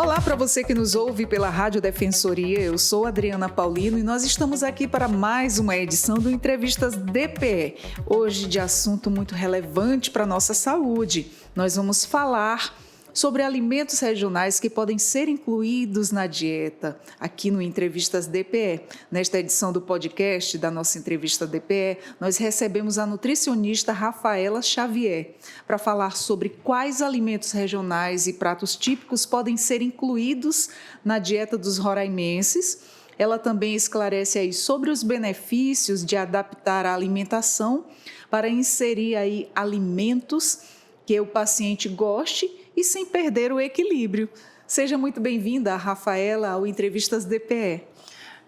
Olá para você que nos ouve pela Rádio Defensoria, eu sou Adriana Paulino e nós estamos aqui para mais uma edição do Entrevistas DPE. Hoje de assunto muito relevante para a nossa saúde. Nós vamos falar sobre alimentos regionais que podem ser incluídos na dieta, aqui no Entrevistas DPE. Nesta edição do podcast da nossa Entrevista DPE, nós recebemos a nutricionista Rafaela Xavier para falar sobre quais alimentos regionais e pratos típicos podem ser incluídos na dieta dos roraimenses. Ela também esclarece aí sobre os benefícios de adaptar a alimentação para inserir aí alimentos que o paciente goste e sem perder o equilíbrio. Seja muito bem-vinda, Rafaela, ao Entrevistas DPE.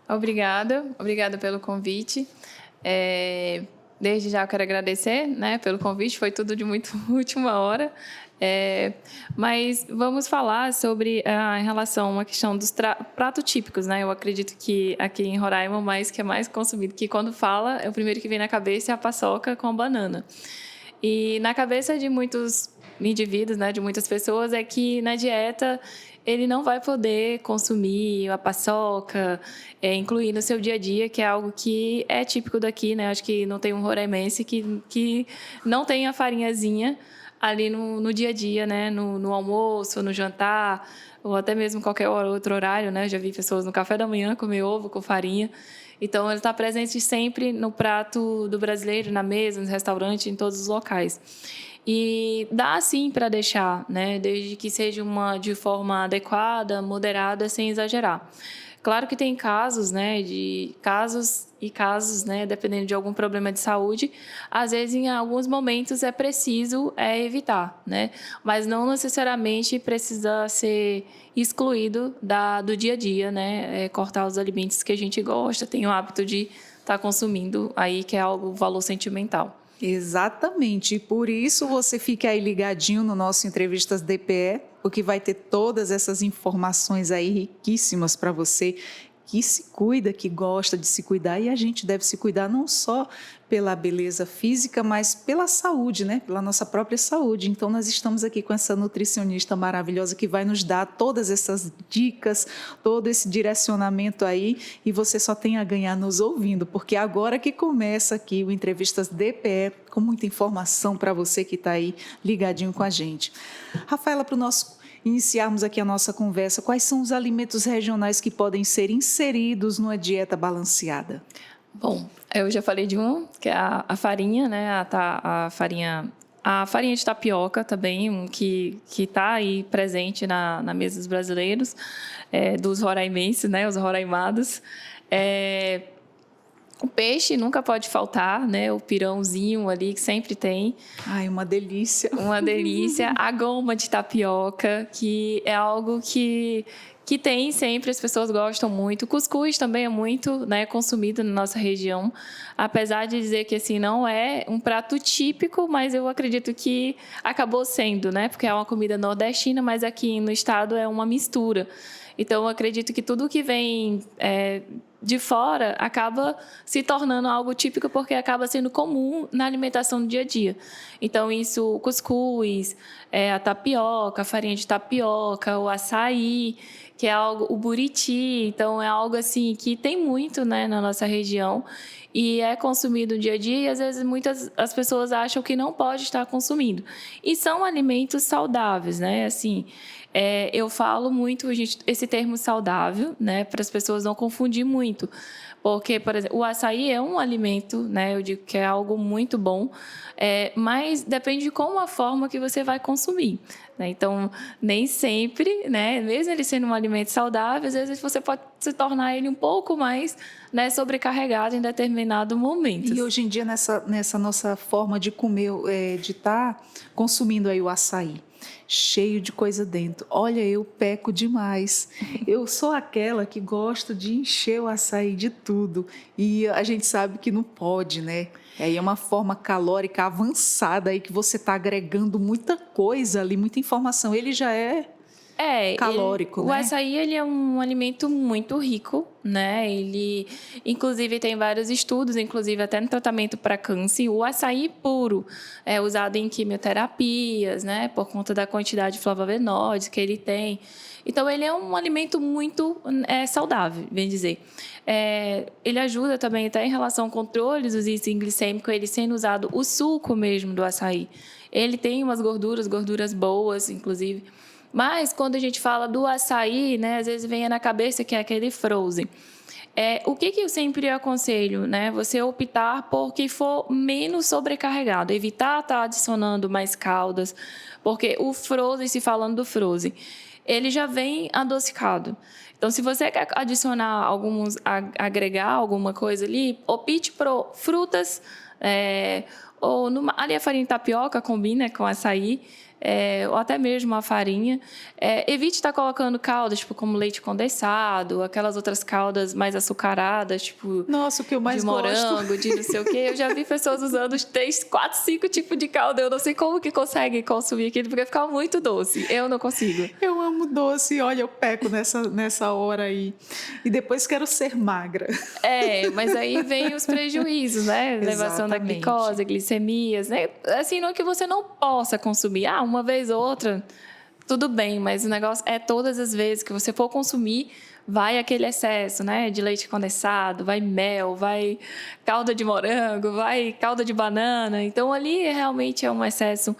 Obrigada pelo convite. Desde já eu quero agradecer, pelo convite, foi tudo de muito última hora. Mas vamos falar sobre em relação a uma questão dos pratos típicos, né? Eu acredito que aqui em Roraima, o que é mais consumido, que quando fala, o primeiro que vem na cabeça é a paçoca com banana. E na cabeça de muitos indivíduos, de muitas pessoas, é que na dieta ele não vai poder consumir a paçoca, incluir no seu dia a dia, que é algo que é típico daqui, né? Acho que não tem um roraimense que não tem a farinhazinha ali no dia a dia, né? No almoço, no jantar, ou até mesmo qualquer outro horário, né? Já vi pessoas no café da manhã comer ovo com farinha. Então, ele está presente sempre no prato do brasileiro, na mesa, no restaurante, em todos os locais. E dá sim para deixar, desde que seja de forma adequada, moderada, sem exagerar. Claro que tem casos, dependendo de algum problema de saúde, às vezes em alguns momentos é preciso evitar, mas não necessariamente precisa ser excluído do dia a dia, cortar os alimentos que a gente gosta, tem o hábito de estar consumindo aí, que é algo valor sentimental. Exatamente, e por isso você fica aí ligadinho no nosso Entrevistas DPE, porque vai ter todas essas informações aí riquíssimas para você que se cuida, que gosta de se cuidar, e a gente deve se cuidar não só pela beleza física, mas pela saúde, pela nossa própria saúde. Então, nós estamos aqui com essa nutricionista maravilhosa que vai nos dar todas essas dicas, todo esse direcionamento aí, e você só tem a ganhar nos ouvindo, porque agora que começa aqui o Entrevistas DPE, com muita informação para você que está aí ligadinho com a gente. Rafaela, para o nosso iniciarmos aqui a nossa conversa, quais são os alimentos regionais que podem ser inseridos numa dieta balanceada? Bom, eu já falei de um, que é a farinha, a farinha de tapioca também, que está aí presente na mesa dos brasileiros, dos roraimenses, os roraimados. O peixe nunca pode faltar, o pirãozinho ali que sempre tem. Ai, uma delícia. Uma delícia. A goma de tapioca, que é algo que tem sempre, as pessoas gostam muito. O cuscuz também é muito consumido na nossa região, apesar de dizer que assim, não é um prato típico, mas eu acredito que acabou sendo, porque é uma comida nordestina, mas aqui no estado é uma mistura. Então, eu acredito que tudo que vem de fora acaba se tornando algo típico porque acaba sendo comum na alimentação do dia a dia. Então, o cuscuz, a tapioca, a farinha de tapioca, o açaí, que é o buriti. Então, é algo assim que tem muito na nossa região e é consumido no dia a dia e, às vezes, as pessoas acham que não pode estar consumindo. E são alimentos saudáveis, Assim, eu falo muito esse termo saudável, para as pessoas não confundir muito. Porque, por exemplo, o açaí é um alimento, eu digo que é algo muito bom, mas depende de como a forma que você vai consumir. Então, nem sempre, mesmo ele sendo um alimento saudável, às vezes você pode se tornar ele um pouco mais sobrecarregado em determinado momento. E hoje em dia, nessa nossa forma de comer, de estar consumindo aí o açaí, cheio de coisa dentro. Olha, eu peco demais. Eu sou aquela que gosta de encher o açaí de tudo. E a gente sabe que não pode, Aí é uma forma calórica avançada aí que você está agregando muita coisa ali, muita informação. Ele já é calórico, o né? açaí, ele é um alimento muito rico, né? Ele, inclusive, tem vários estudos, inclusive até no tratamento para câncer. O açaí puro é usado em quimioterapias, né? Por conta da quantidade de flavonoides que ele tem. Então, ele é um alimento muito saudável, bem dizer. Ele ajuda também até em relação ao controle dos índices glicêmicos, ele sendo usado o suco mesmo do açaí. Ele tem umas gorduras boas, inclusive. Mas, quando a gente fala do açaí, né, às vezes vem na cabeça que é aquele frozen. O que eu sempre aconselho, né? Você optar por que for menos sobrecarregado. Evitar estar adicionando mais caldas. Porque o frozen, se falando do frozen, ele já vem adocicado. Então, se você quer adicionar agregar alguma coisa ali, opte por frutas, ali a farinha de tapioca combina com açaí, ou até mesmo a farinha. Evite estar colocando caldas, tipo, como leite condensado, aquelas outras caldas mais açucaradas, tipo... Nossa, o que eu mais de morango, gosto. de não sei o quê. Eu já vi pessoas usando os 3, 4, 5 tipos de calda. Eu não sei como que conseguem consumir aquilo, porque fica muito doce. Eu não consigo. Eu amo doce. Olha, eu peco nessa hora aí. E depois quero ser magra. Mas aí vem os prejuízos, né? Elevação da glicose, glicemias, né? Assim, não é que você não possa consumir. Uma vez ou outra, tudo bem, mas o negócio é todas as vezes que você for consumir, vai aquele excesso, né? De leite condensado, vai mel, vai calda de morango, vai calda de banana. Então, ali realmente é um excesso.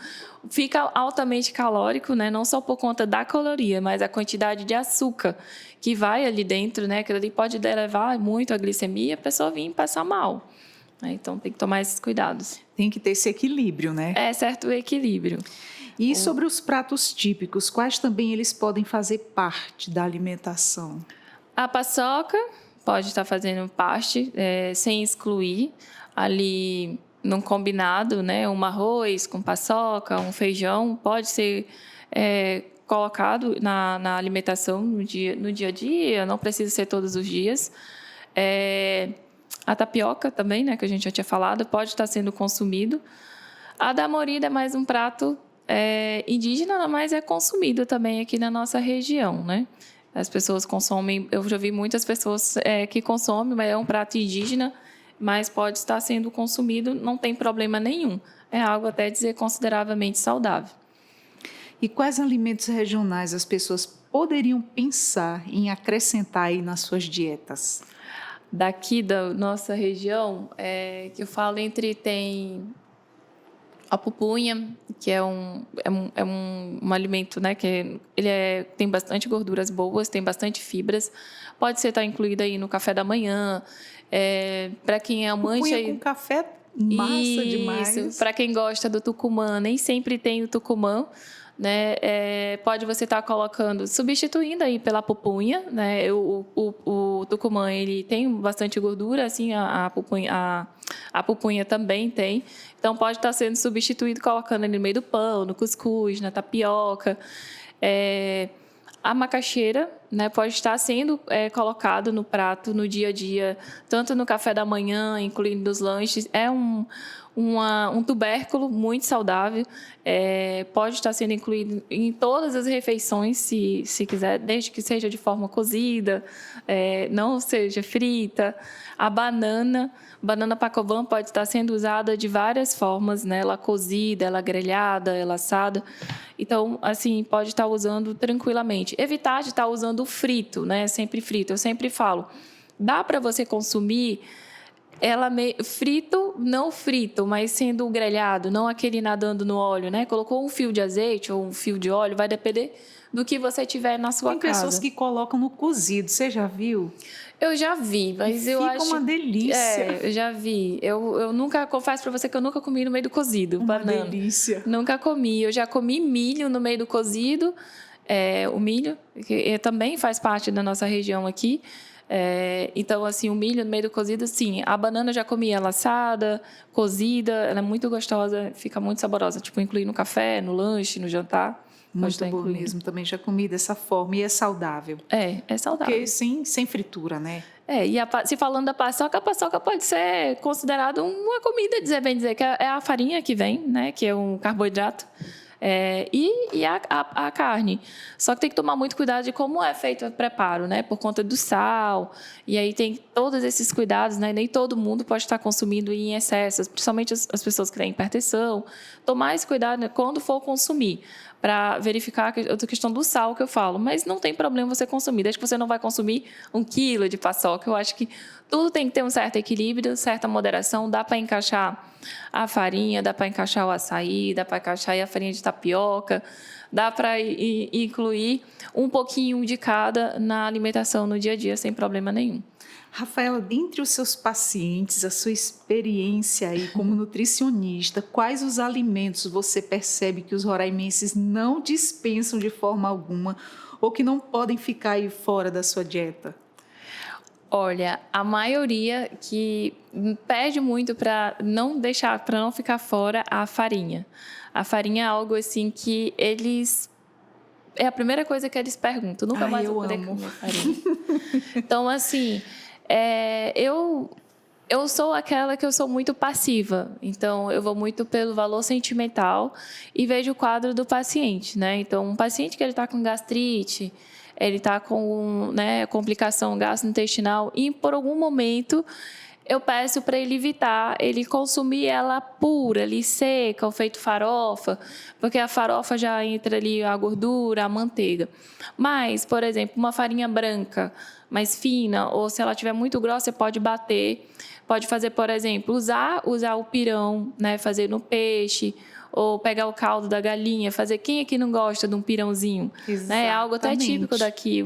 Fica altamente calórico, né? Não só por conta da caloria, mas a quantidade de açúcar que vai ali dentro, né? Que ali pode elevar muito a glicemia, a pessoa vir passar mal. Então, tem que tomar esses cuidados. Tem que ter esse equilíbrio, né? Certo equilíbrio. E sobre os pratos típicos, quais também eles podem fazer parte da alimentação? A paçoca pode estar fazendo parte, sem excluir ali num combinado, né? Um arroz com paçoca, um feijão, pode ser colocado na alimentação no dia a dia, não precisa ser todos os dias. A tapioca também, né? Que a gente já tinha falado, pode estar sendo consumido. A damorida é mais um prato indígena, mas é consumido também aqui na nossa região, né? As pessoas consomem, eu já vi muitas pessoas que consomem, mas é um prato indígena, mas pode estar sendo consumido, não tem problema nenhum. É algo até dizer consideravelmente saudável. E quais alimentos regionais as pessoas poderiam pensar em acrescentar aí nas suas dietas? Daqui da nossa região, que eu falo tem a pupunha, que é um alimento, né, que tem bastante gorduras boas, tem bastante fibras. Pode ser estar incluída aí no café da manhã. Para quem é amante... Pupunha com café, massa demais. Para quem gosta do tucumã, nem sempre tem o tucumã, né? Pode você estar substituindo aí pela pupunha, né? O tucumã, ele tem bastante gordura, assim, a pupunha também tem. Então, pode estar sendo substituído colocando ali no meio do pão, no cuscuz, na tapioca. A macaxeira, né, pode estar sendo colocado no prato no dia a dia, tanto no café da manhã, incluindo os lanches. É um tubérculo muito saudável, pode estar sendo incluído em todas as refeições, se quiser, desde que seja de forma cozida, não seja frita. A banana pacovan pode estar sendo usada de várias formas, né? Ela cozida, ela grelhada, ela assada. Então, assim, pode estar usando tranquilamente. Evitar de estar usando frito, né? Sempre frito. Eu sempre falo, dá para você consumir ela frito, não frito, mas sendo grelhado, não aquele nadando no óleo, né? Colocou um fio de azeite ou um fio de óleo, vai depender do que você tiver na sua casa. Tem pessoas que colocam no cozido, você já viu? Eu já vi, mas eu acho... Fica uma delícia. Eu já vi. Eu nunca, confesso para você que eu nunca comi no meio do cozido. Uma banana. Delícia. Nunca comi. Eu já comi milho no meio do cozido. O milho, que também faz parte da nossa região aqui. Então, assim, o milho no meio do cozido, sim. A banana eu já comi ela assada, cozida. Ela é muito gostosa, fica muito saborosa. Tipo, incluir no café, no lanche, no jantar. Muito bom mesmo, também já comi dessa forma e é saudável. É saudável. Porque sem fritura, né? E se falando da paçoca, a paçoca pode ser considerada uma comida, bem dizer, que é a farinha que vem, né? Que é um carboidrato. E a carne. Só que tem que tomar muito cuidado de como é feito o preparo, né? Por conta do sal. E aí tem todos esses cuidados, né? Nem todo mundo pode estar consumindo em excesso, principalmente as pessoas que têm hipertensão. Tomar esse cuidado, né, quando for consumir, para verificar a questão do sal que eu falo. Mas não tem problema você consumir, desde que você não vai consumir 1 quilo de paçoca. Eu acho que tudo tem que ter um certo equilíbrio, certa moderação. Dá para encaixar a farinha, dá para encaixar o açaí, dá para encaixar a farinha de tapioca, dá para incluir um pouquinho de cada na alimentação no dia a dia, sem problema nenhum. Rafaela, dentre os seus pacientes, a sua experiência aí como nutricionista, quais os alimentos você percebe que os roraimenses não dispensam de forma alguma ou que não podem ficar aí fora da sua dieta? Olha, a maioria que pede muito para não ficar fora a farinha. A farinha é algo assim que eles... É a primeira coisa que eles perguntam. Nunca mais vou poder comer farinha. Então, assim... Eu sou aquela que eu sou muito passiva, então eu vou muito pelo valor sentimental e vejo o quadro do paciente, né? Então, um paciente que ele está com gastrite, ele está com, né, complicação gastrointestinal e por algum momento eu peço para ele evitar ele consumir ela pura, ali seca, ou feito farofa, porque a farofa já entra ali a gordura, a manteiga. Mas, por exemplo, uma farinha branca mais fina, ou se ela estiver muito grossa, você pode bater, pode fazer, por exemplo, usar o pirão, né, fazer no peixe, ou pegar o caldo da galinha, fazer. Quem aqui não gosta de um pirãozinho? Né? É algo até típico daqui,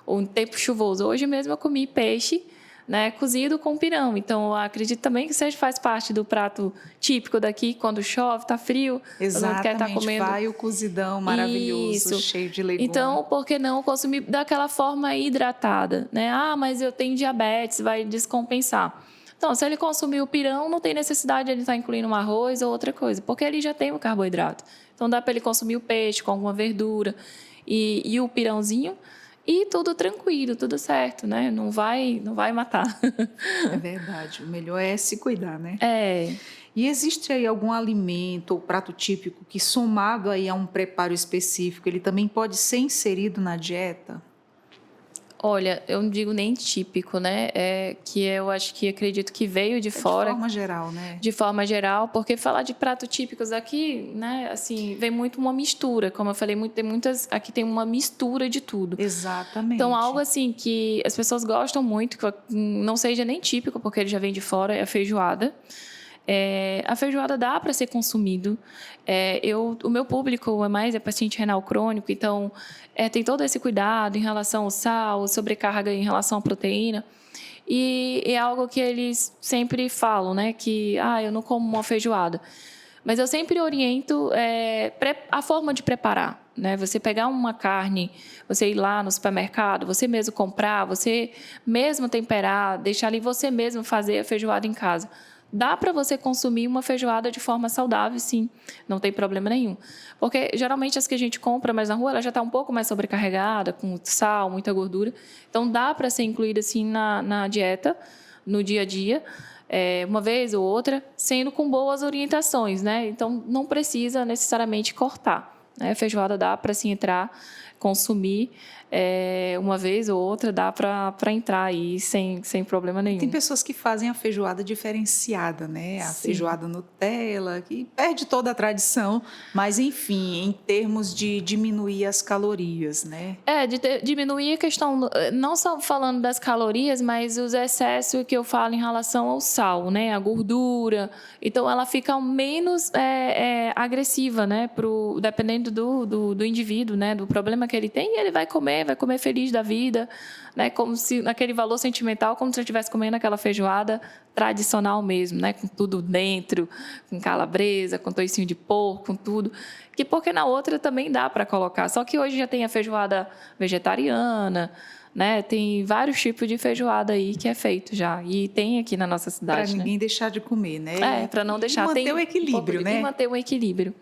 um tempo chuvoso. Hoje mesmo eu comi peixe, né, cozido com pirão. Então, eu acredito também que isso faz parte do prato típico daqui, quando chove, está frio. Exatamente, quer tá comendo. Vai o cozidão maravilhoso, Isso. cheio de legumes. Então, por que não consumir daquela forma hidratada? Né? Ah, mas eu tenho diabetes, vai descompensar. Então, se ele consumir o pirão, não tem necessidade de ele estar incluindo um arroz ou outra coisa, porque ele já tem o carboidrato. Então, dá para ele consumir o peixe com alguma verdura e o pirãozinho, e tudo tranquilo, tudo certo, né? Não vai matar. É verdade. O melhor é se cuidar, né? É. E existe aí algum alimento ou prato típico que, somado aí a um preparo específico, ele também pode ser inserido na dieta? Olha, eu não digo nem típico, né? Eu acho que acredito que veio de fora. De forma geral, né? De forma geral, porque falar de pratos típicos aqui, né? Assim, vem muito uma mistura. Como eu falei, aqui tem uma mistura de tudo. Exatamente. Então, algo assim que as pessoas gostam muito, que não seja nem típico, porque ele já vem de fora, é a feijoada. A feijoada dá para ser consumido. O meu público é paciente renal crônico, então tem todo esse cuidado em relação ao sal, sobrecarga em relação à proteína. E é algo que eles sempre falam, né? Que eu não como uma feijoada. Mas eu sempre oriento a forma de preparar. Né? Você pegar uma carne, você ir lá no supermercado, você mesmo comprar, você mesmo temperar, deixar ali você mesmo fazer a feijoada em casa. Dá para você consumir uma feijoada de forma saudável, sim. Não tem problema nenhum. Porque, geralmente, as que a gente compra mais na rua, ela já está um pouco mais sobrecarregada, com sal, muita gordura. Então, dá para ser incluída, assim, na dieta, no dia a dia, uma vez ou outra, sendo com boas orientações, né? Então, não precisa necessariamente cortar. Né? A feijoada dá para, assim, entrar, consumir uma vez ou outra, dá para entrar aí sem problema nenhum. Tem pessoas que fazem a feijoada diferenciada, né? A feijoada Nutella, que perde toda a tradição, mas, enfim, em termos de diminuir as calorias, né? Diminuir a questão, não só falando das calorias, mas os excessos que eu falo em relação ao sal, né? A gordura. Então, ela fica menos agressiva, né? Dependendo do indivíduo, né? Do problema que ele tem, e ele vai comer feliz da vida, né? Como se naquele valor sentimental, como se eu estivesse comendo aquela feijoada tradicional mesmo, né? Com tudo dentro, com calabresa, com toicinho de porco, com tudo. Porque na outra também dá para colocar. Só que hoje já tem a feijoada vegetariana, né? Tem vários tipos de feijoada aí que é feito já. E tem aqui na nossa cidade. Para ninguém deixar de comer, né? Para não deixar. Manter o equilíbrio, né? E manter o equilíbrio.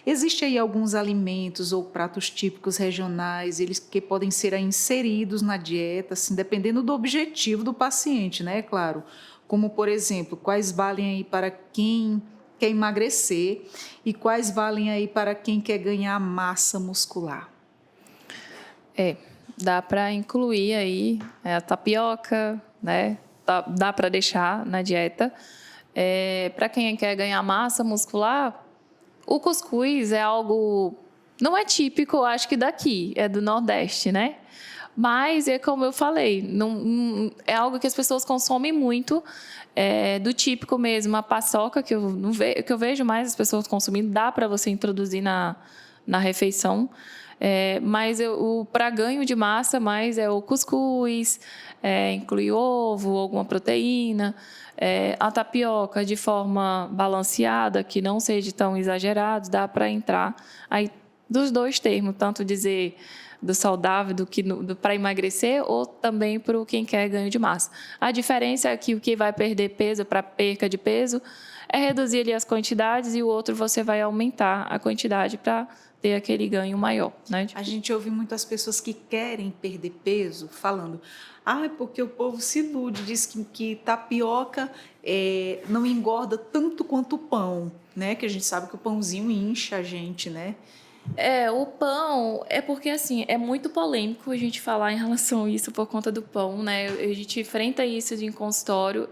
Existem aí alguns alimentos ou pratos típicos regionais, eles que podem ser inseridos na dieta, assim, dependendo do objetivo do paciente, né? Claro. Como, por exemplo, quais valem aí para quem quer emagrecer e quais valem aí para quem quer ganhar massa muscular? Dá para incluir aí a tapioca, né? Dá para deixar na dieta. Para quem quer ganhar massa muscular, o cuscuz é algo... Não é típico, acho que daqui, é do Nordeste, né? Mas é como eu falei, é algo que as pessoas consomem muito, do típico mesmo, a paçoca, que eu vejo mais as pessoas consumindo, dá para você introduzir na refeição. Mas para ganho de massa, mais é o cuscuz, inclui ovo, alguma proteína, a tapioca de forma balanceada, que não seja tão exagerado, dá para entrar aí dos dois termos, tanto dizer do saudável para emagrecer ou também para quem quer ganho de massa. A diferença é que o que vai perder peso para perca de peso é reduzir ali as quantidades e o outro você vai aumentar a quantidade para ter aquele ganho maior, né? A gente ouve muitas pessoas que querem perder peso falando, é porque o povo se ilude, diz que tapioca não engorda tanto quanto o pão, né? Que a gente sabe que o pãozinho incha a gente, né? O pão é porque, assim, é muito polêmico a gente falar em relação a isso por conta do pão, né? A gente enfrenta isso em consultório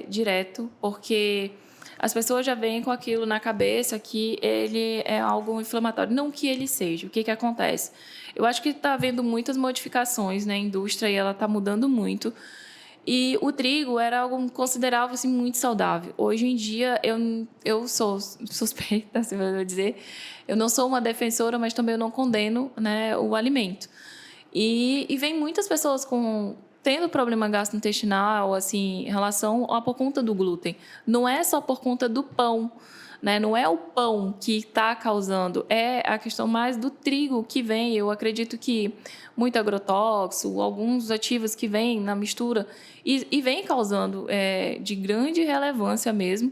direto, porque as pessoas já vêm com aquilo na cabeça que ele é algo inflamatório. Não que ele seja. O que acontece? Eu acho que está havendo muitas modificações na indústria e ela está mudando muito. E o trigo era algo considerável, assim, muito saudável. Hoje em dia, eu sou suspeita, se eu vou dizer. Eu não sou uma defensora, mas também eu não condeno, né, o alimento. E vem muitas pessoas tendo problema gastrointestinal, assim, em relação por conta do glúten. Não é só por conta do pão, né? Não é o pão que está causando, é a questão mais do trigo que vem. Eu acredito que muito agrotóxico, alguns ativos que vêm na mistura e vem causando de grande relevância mesmo.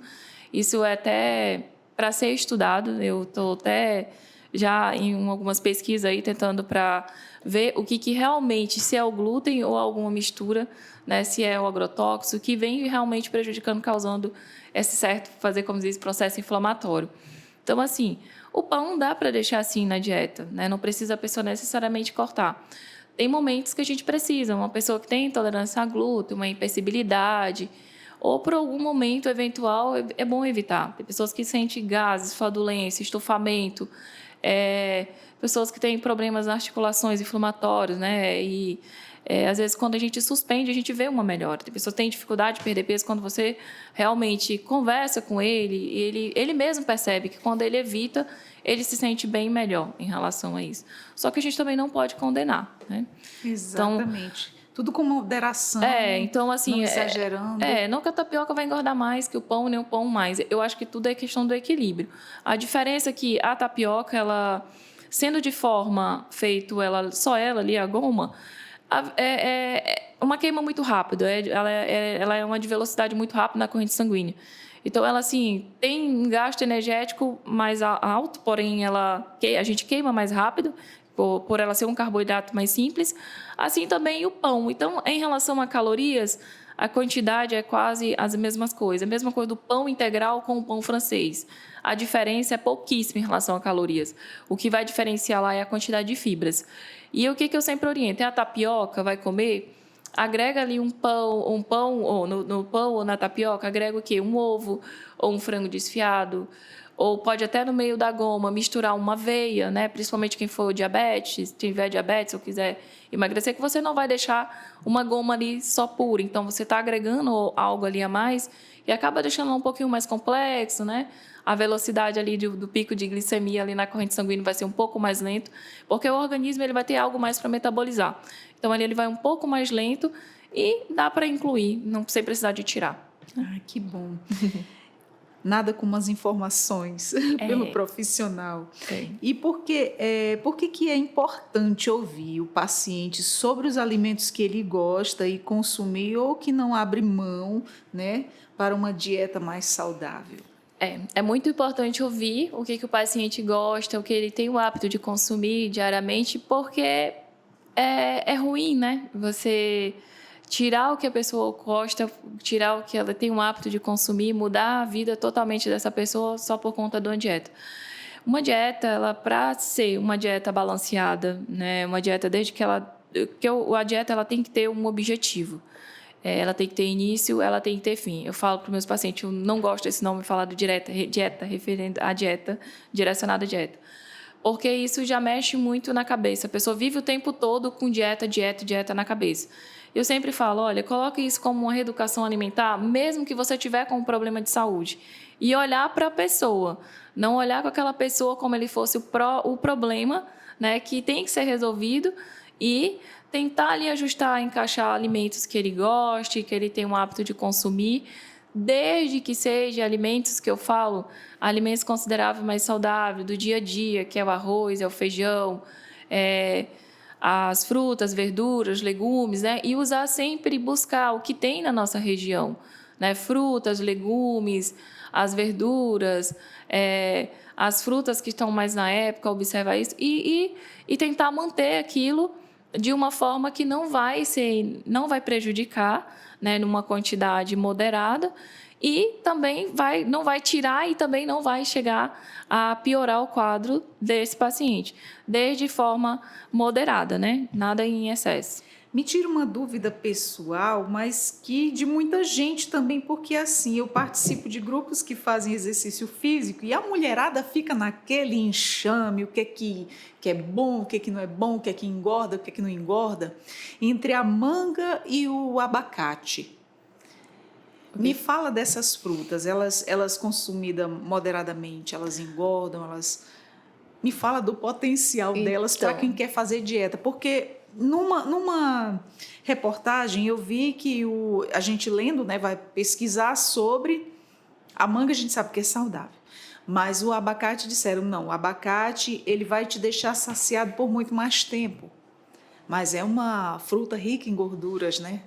Isso é até para ser estudado. Eu estou até já em algumas pesquisas aí tentando para ver o que realmente, se é o glúten ou alguma mistura, né, se é o agrotóxico, que vem realmente prejudicando, causando esse certo, fazer como diz, processo inflamatório. Então, assim, o pão dá para deixar assim na dieta, né? Não precisa a pessoa necessariamente cortar. Tem momentos que a gente precisa, uma pessoa que tem intolerância a glúten, uma hipersensibilidade, ou por algum momento eventual, é bom evitar. Tem pessoas que sentem gases, flatulência, estufamento, pessoas que têm problemas nas articulações inflamatórias, né? E às vezes, quando a gente suspende, a gente vê uma melhora. Tem pessoas que têm dificuldade de perder peso quando você realmente conversa com ele mesmo percebe que quando ele evita, ele se sente bem melhor em relação a isso. Só que a gente também não pode condenar, né? Exatamente. Então, tudo com moderação, então, assim, não exagerando. Não que a tapioca vai engordar mais que o pão, nem o pão mais. Eu acho que tudo é questão do equilíbrio. A diferença é que a tapioca, ela, sendo de forma feito só ela ali, a goma, é uma queima muito rápida. Ela é uma de velocidade muito rápida na corrente sanguínea. Então, ela, assim, tem um gasto energético mais alto, porém, a gente queima mais rápido, por ela ser um carboidrato mais simples, assim também o pão. Então, em relação a calorias, a quantidade é quase as mesmas coisas. A mesma coisa do pão integral com o pão francês. A diferença é pouquíssima em relação a calorias. O que vai diferenciar lá é a quantidade de fibras. E o que eu sempre oriento? A tapioca, vai comer, agrega ali um pão, ou no pão ou na tapioca, agrega o quê? Um ovo ou um frango desfiado. Ou pode até no meio da goma misturar uma aveia, né? Principalmente quem for diabetes, tiver diabetes ou quiser emagrecer, que você não vai deixar uma goma ali só pura. Então, você está agregando algo ali a mais e acaba deixando um pouquinho mais complexo, né? A velocidade ali do pico de glicemia ali na corrente sanguínea vai ser um pouco mais lento, porque o organismo ele vai ter algo mais para metabolizar. Então, ali ele vai um pouco mais lento e dá para incluir, não sem precisar de tirar. Que bom. Nada como as informações pelo profissional. E por que é importante ouvir o paciente sobre os alimentos que ele gosta e consumir ou que não abre mão, né, para uma dieta mais saudável? É muito importante ouvir o que o paciente gosta, o que ele tem o hábito de consumir diariamente, porque é ruim, né? Você tirar o que a pessoa gosta, tirar o que ela tem o hábito de consumir, mudar a vida totalmente dessa pessoa só por conta de uma dieta. Uma dieta, ela para ser uma dieta balanceada, né, uma dieta a dieta ela tem que ter um objetivo. Ela tem que ter início, ela tem que ter fim. Eu falo para os meus pacientes, eu não gosto desse nome falado dieta referente à dieta, direcionada à dieta. Porque isso já mexe muito na cabeça. A pessoa vive o tempo todo com dieta na cabeça. Eu sempre falo, olha, coloque isso como uma reeducação alimentar, mesmo que você tiver com um problema de saúde. E olhar para a pessoa, não olhar com aquela pessoa como ele fosse o problema, né, que tem que ser resolvido, e tentar ali ajustar, encaixar alimentos que ele goste, que ele tem um hábito de consumir, desde que seja alimentos que eu falo, alimentos considerados mais saudáveis, do dia a dia, que é o arroz, é o feijão, as frutas, verduras, legumes, né? E usar sempre, buscar o que tem na nossa região, né? Frutas, legumes, as verduras, as frutas que estão mais na época, observar isso e tentar manter aquilo de uma forma que não vai prejudicar, né, numa quantidade moderada, e também não vai tirar e também não vai chegar a piorar o quadro desse paciente, desde forma moderada, né? Nada em excesso. Me tira uma dúvida pessoal, mas que de muita gente também, porque assim, eu participo de grupos que fazem exercício físico e a mulherada fica naquele enxame, o que é bom, o que não é bom, o que engorda, o que não engorda, entre a manga e o abacate. Me fala dessas frutas, elas consumidas moderadamente, elas engordam, Me fala do potencial delas para quem quer fazer dieta, porque numa reportagem eu vi que a gente lendo, né, vai pesquisar sobre a manga, a gente sabe que é saudável, mas o abacate disseram, não, o abacate ele vai te deixar saciado por muito mais tempo, mas é uma fruta rica em gorduras, né?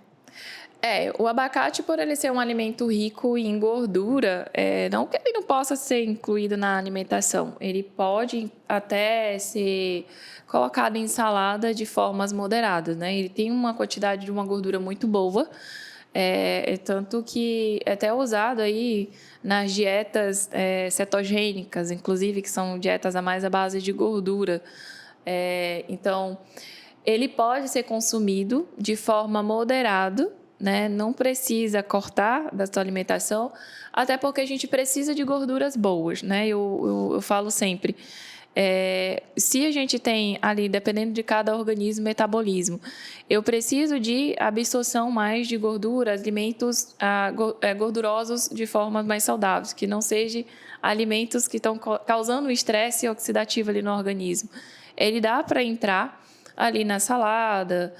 O abacate, por ele ser um alimento rico em gordura, não que ele não possa ser incluído na alimentação, ele pode até ser colocado em salada de formas moderadas, né? Ele tem uma quantidade de uma gordura muito boa, tanto que é até usado aí nas dietas cetogênicas, inclusive, que são dietas a mais à base de gordura. Então, ele pode ser consumido de forma moderada, né? Não precisa cortar da sua alimentação, até porque a gente precisa de gorduras boas, né? Eu falo sempre, se a gente tem ali, dependendo de cada organismo, metabolismo, eu preciso de absorção mais de gordura, alimentos gordurosos de formas mais saudáveis, que não sejam alimentos que estão causando estresse oxidativo ali no organismo. Ele dá para entrar ali na salada,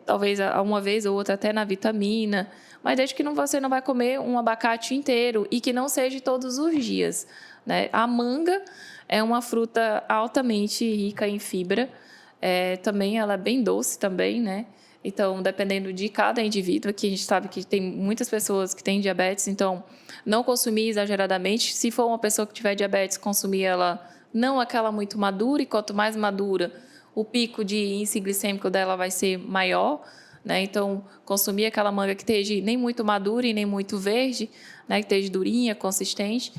talvez uma vez ou outra até na vitamina, mas desde que você não vai comer um abacate inteiro e que não seja todos os dias, né? A manga é uma fruta altamente rica em fibra, também ela é bem doce também, né? Então, dependendo de cada indivíduo, aqui a gente sabe que tem muitas pessoas que têm diabetes, então não consumir exageradamente. Se for uma pessoa que tiver diabetes, consumir ela não aquela muito madura, e quanto mais madura, o pico de índice glicêmico dela vai ser maior, né? Então, consumir aquela manga que esteja nem muito madura e nem muito verde, né? Que esteja durinha, consistente.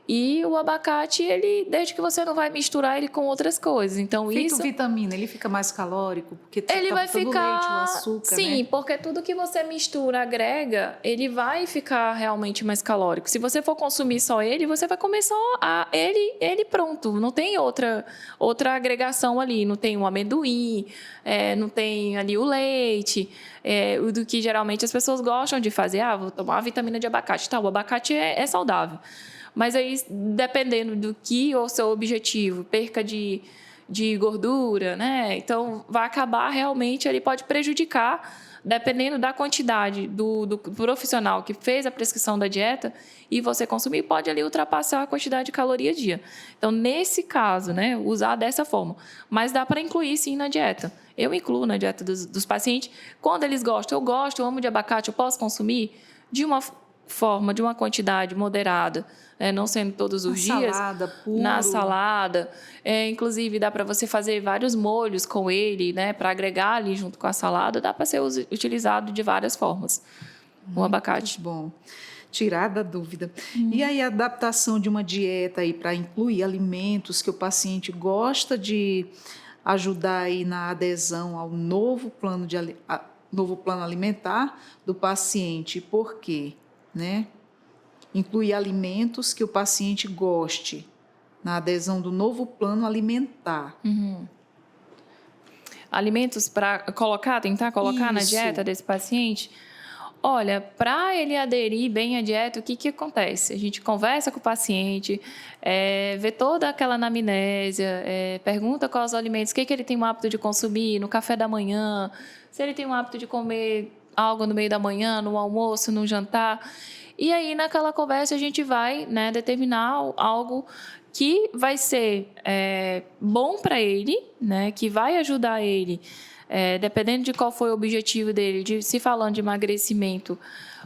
E o abacate, desde que você não vai misturar ele com outras coisas. Então, feito vitamina, ele fica mais calórico, porque ele vai todo ficar, leite, o açúcar, sim, né? porque tudo que você mistura, agrega, ele vai ficar realmente mais calórico. Se você for consumir só ele, você vai comer só ele pronto. Não tem outra agregação ali. Não tem o amendoim, não tem ali o leite, do que geralmente as pessoas gostam de fazer. Vou tomar uma vitamina de abacate. Tá, o abacate é saudável. Mas aí, dependendo do que o seu objetivo, perca de gordura, né? Então, vai acabar realmente, ele pode prejudicar, dependendo da quantidade do profissional que fez a prescrição da dieta e você consumir, pode ali ultrapassar a quantidade de caloria dia. Então, nesse caso, né, usar dessa forma. Mas dá para incluir, sim, na dieta. Eu incluo na dieta dos pacientes. Quando eles gostam, eu amo de abacate, eu posso consumir forma de uma quantidade moderada, não sendo todos os dias, salada, puro. na salada. Inclusive, dá para você fazer vários molhos com ele, né, para agregar ali junto com a salada. Dá para ser utilizado de várias formas, o abacate. Bom, tirar da dúvida. E aí a adaptação de uma dieta aí para incluir alimentos que o paciente gosta de ajudar aí na adesão ao novo plano alimentar do paciente. Por quê? Né? Incluir alimentos que o paciente goste na adesão do novo plano alimentar. Alimentos para tentar colocar na dieta desse paciente. Olha, para ele aderir bem à dieta, o que acontece? A gente conversa com o paciente, vê toda aquela anamnésia, pergunta quais os alimentos, o que ele tem o hábito de consumir no café da manhã, se ele tem o hábito de comer algo no meio da manhã, no almoço, no jantar. E aí, naquela conversa, a gente vai, né, determinar algo que vai ser bom para ele, né, que vai ajudar ele, dependendo de qual foi o objetivo dele, se falando de emagrecimento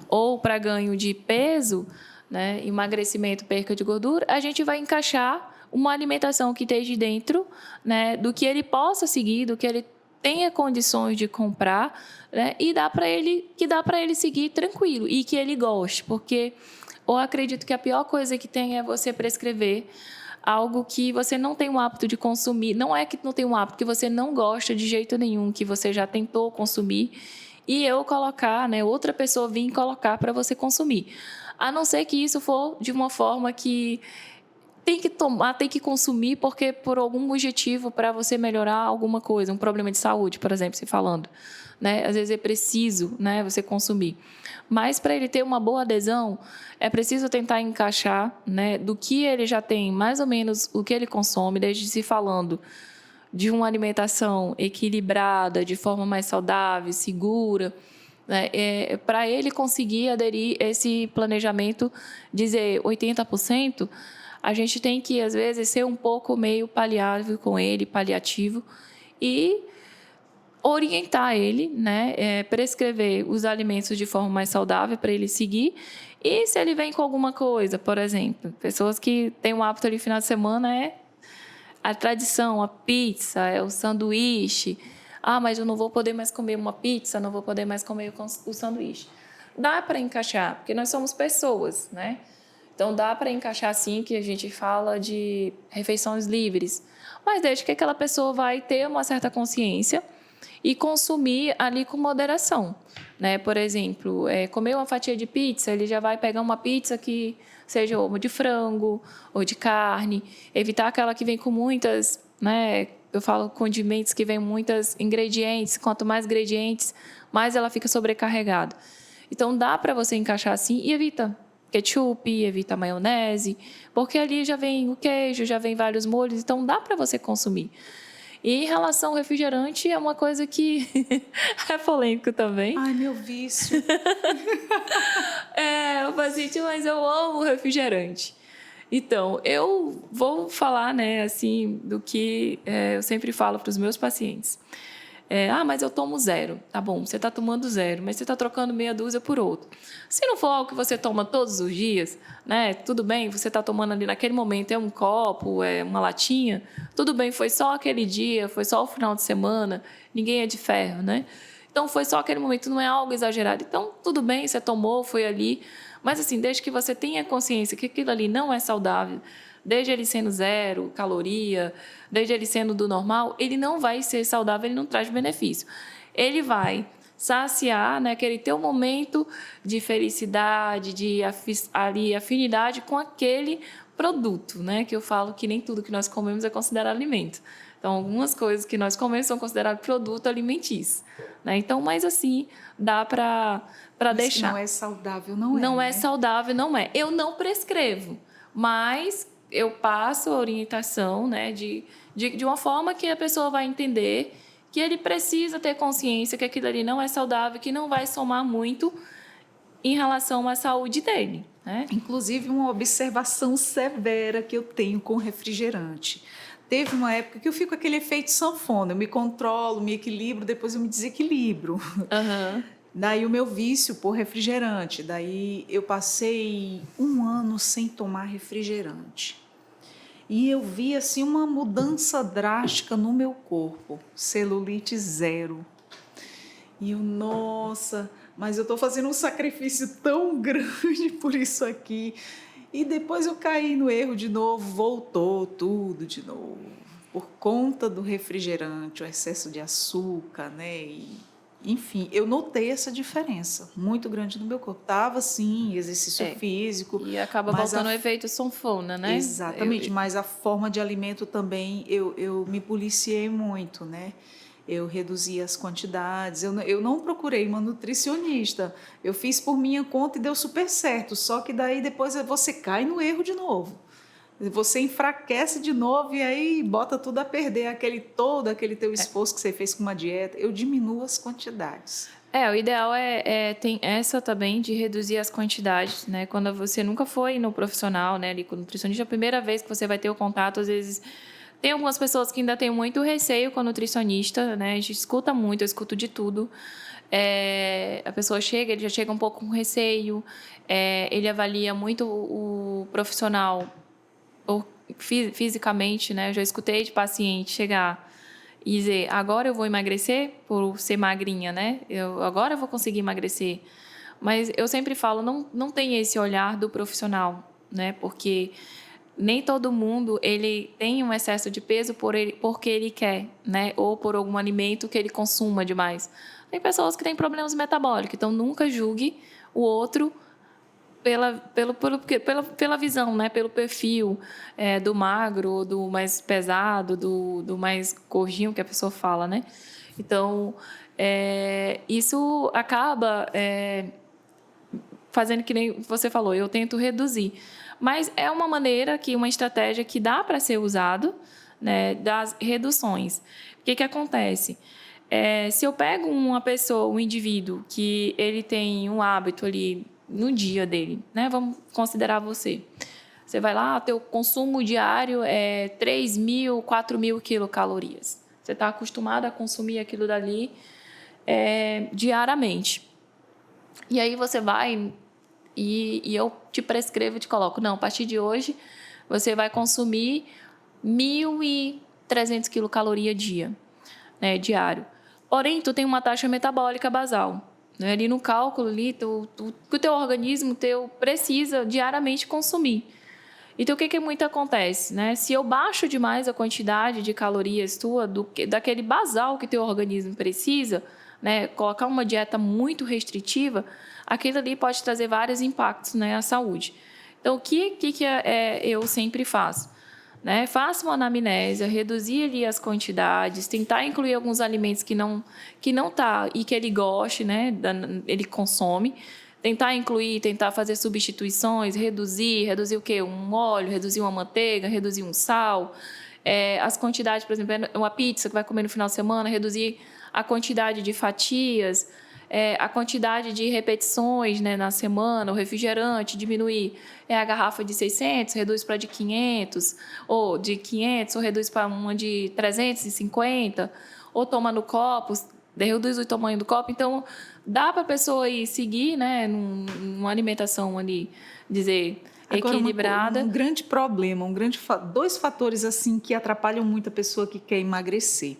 ou para ganho de peso, né, emagrecimento, perca de gordura, a gente vai encaixar uma alimentação que esteja dentro, né, do que ele possa seguir, do que ele tenha condições de comprar, né, e dá para ele seguir tranquilo e que ele goste, porque eu acredito que a pior coisa que tem é você prescrever algo que você não tem o hábito de consumir. Não é que não tem um hábito, que você não gosta de jeito nenhum, que você já tentou consumir, e eu colocar, né, outra pessoa vir colocar para você consumir. A não ser que isso for de uma forma que tem que tomar, tem que consumir porque por algum objetivo para você melhorar alguma coisa, um problema de saúde, por exemplo, se falando, né? Às vezes é preciso, né, você consumir. Mas para ele ter uma boa adesão, é preciso tentar encaixar, né, do que ele já tem, mais ou menos o que ele consome, desde se falando de uma alimentação equilibrada, de forma mais saudável, segura, né, para ele conseguir aderir a esse planejamento, dizer 80%, a gente tem que, às vezes, ser um pouco meio paliativo, e orientar ele, né, prescrever os alimentos de forma mais saudável para ele seguir. E se ele vem com alguma coisa, por exemplo, pessoas que têm um hábito ali no final de semana, a tradição, a pizza, o sanduíche. Mas eu não vou poder mais comer uma pizza, não vou poder mais comer o sanduíche. Dá para encaixar, porque nós somos pessoas, né? Então, dá para encaixar, sim, que a gente fala de refeições livres, mas desde que aquela pessoa vai ter uma certa consciência e consumir ali com moderação, né? Por exemplo, comer uma fatia de pizza, ele já vai pegar uma pizza que seja ou de frango ou de carne, evitar aquela que vem com muitas, né? Eu falo condimentos que vem muitos ingredientes, quanto mais ingredientes, mais ela fica sobrecarregada. Então, dá para você encaixar assim e evita ketchup, evita maionese, porque ali já vem o queijo, já vem vários molhos, então dá para você consumir. E em relação ao refrigerante, é uma coisa que é polêmico também. Ai, meu vício. O paciente, mas eu amo refrigerante. Então, eu vou falar, né, assim, do que eu sempre falo para os meus pacientes. Mas eu tomo 0. Tá bom, você está tomando 0, mas você está trocando meia dúzia por outro. Se não for algo que você toma todos os dias, né, tudo bem, você está tomando ali naquele momento, um copo, uma latinha, tudo bem, foi só aquele dia, foi só o final de semana, ninguém é de ferro, né? Então, foi só aquele momento, não é algo exagerado. Então, tudo bem, você tomou, foi ali, mas assim, desde que você tenha consciência que aquilo ali não é saudável, desde ele sendo 0 caloria, desde ele sendo do normal, ele não vai ser saudável, ele não traz benefício. Ele vai saciar, né, querer ter um momento de felicidade, de afinidade com aquele produto, né, que eu falo que nem tudo que nós comemos é considerado alimento. Então, algumas coisas que nós comemos são consideradas produto alimentício, né? Então, mas assim, dá para deixar. Não é saudável, não é. Não é né? saudável, não é. Eu não prescrevo, mas eu passo a orientação, né, de uma forma que a pessoa vai entender que ele precisa ter consciência que aquilo ali não é saudável, que não vai somar muito em relação à saúde dele, né? Inclusive, uma observação severa que eu tenho com refrigerante. Teve uma época que eu fico com aquele efeito sanfona, eu me controlo, me equilibro, depois eu me desequilibro. Uhum. Daí o meu vício por refrigerante. Daí eu passei 1 ano sem tomar refrigerante. E eu vi assim uma mudança drástica no meu corpo, celulite zero. E eu, nossa, mas eu estou fazendo um sacrifício tão grande por isso aqui. E depois eu caí no erro de novo, voltou tudo de novo. Por conta do refrigerante, o excesso de açúcar, né? Enfim, eu notei essa diferença muito grande no meu corpo. Tava, sim, exercício físico. E acaba voltando o efeito sanfona, né? Exatamente, mas a forma de alimento também, eu me policiei muito, né? Eu reduzi as quantidades, eu não procurei uma nutricionista. Eu fiz por minha conta e deu super certo. Só que daí depois você cai no erro de novo. Você enfraquece de novo e aí bota tudo a perder, aquele teu esforço que você fez com uma dieta. Eu diminuo as quantidades. O ideal tem essa também de reduzir as quantidades, né? Quando você nunca foi no profissional, né, ali com o nutricionista, a primeira vez que você vai ter o contato, às vezes tem algumas pessoas que ainda têm muito receio com o nutricionista, né? A gente escuta muito, eu escuto de tudo. A pessoa chega, ele já chega um pouco com receio, ele avalia muito o profissional fisicamente, né? Eu já escutei de paciente chegar e dizer, agora eu vou emagrecer por ser magrinha, né? Agora eu vou conseguir emagrecer. Mas eu sempre falo, não tem esse olhar do profissional, né? Porque nem todo mundo ele tem um excesso de peso porque ele quer, né? Ou por algum alimento que ele consuma demais. Tem pessoas que têm problemas metabólicos, então nunca julgue o outro pela visão, né? Pelo perfil do magro, do mais pesado, do mais gordinho que a pessoa fala, né? Então, isso acaba fazendo que nem você falou, eu tento reduzir. Mas é uma estratégia que dá para ser usado, né, das reduções. O que acontece? Se eu pego uma pessoa, um indivíduo, que ele tem um hábito ali no dia dele, né? Vamos considerar você. Você vai lá, teu consumo diário é 3.000, 4.000 quilocalorias. Você está acostumado a consumir aquilo dali diariamente. E aí você vai e eu te prescrevo, te coloco, não, a partir de hoje você vai consumir 1.300 quilocalorias dia, né, diário. Porém, tu tem uma taxa metabólica basal. Ali no cálculo, ali, o teu organismo precisa diariamente consumir. Então, o que muito acontece? Né? Se eu baixo demais a quantidade de calorias daquele basal que teu organismo precisa, né, colocar uma dieta muito restritiva, aquilo ali pode trazer vários impactos, né, à saúde. Então, o que eu sempre faço? Né? Faça uma anamnésia, reduzir ali as quantidades, tentar incluir alguns alimentos que não tá e que ele goste, né? Ele consome, tentar incluir, tentar fazer substituições, reduzir o quê? Um óleo, reduzir uma manteiga, reduzir um sal, as quantidades, por exemplo, uma pizza que vai comer no final de semana, reduzir a quantidade de fatias, a quantidade de repetições, né, na semana, o refrigerante, diminuir a garrafa de 600, reduz para de 500, ou reduz para uma de 350, ou toma no copo, reduz o tamanho do copo. Então, dá para a pessoa ir seguir, né, numa alimentação ali, dizer, equilibrada. Um grande problema, dois fatores assim que atrapalham muito a pessoa que quer emagrecer.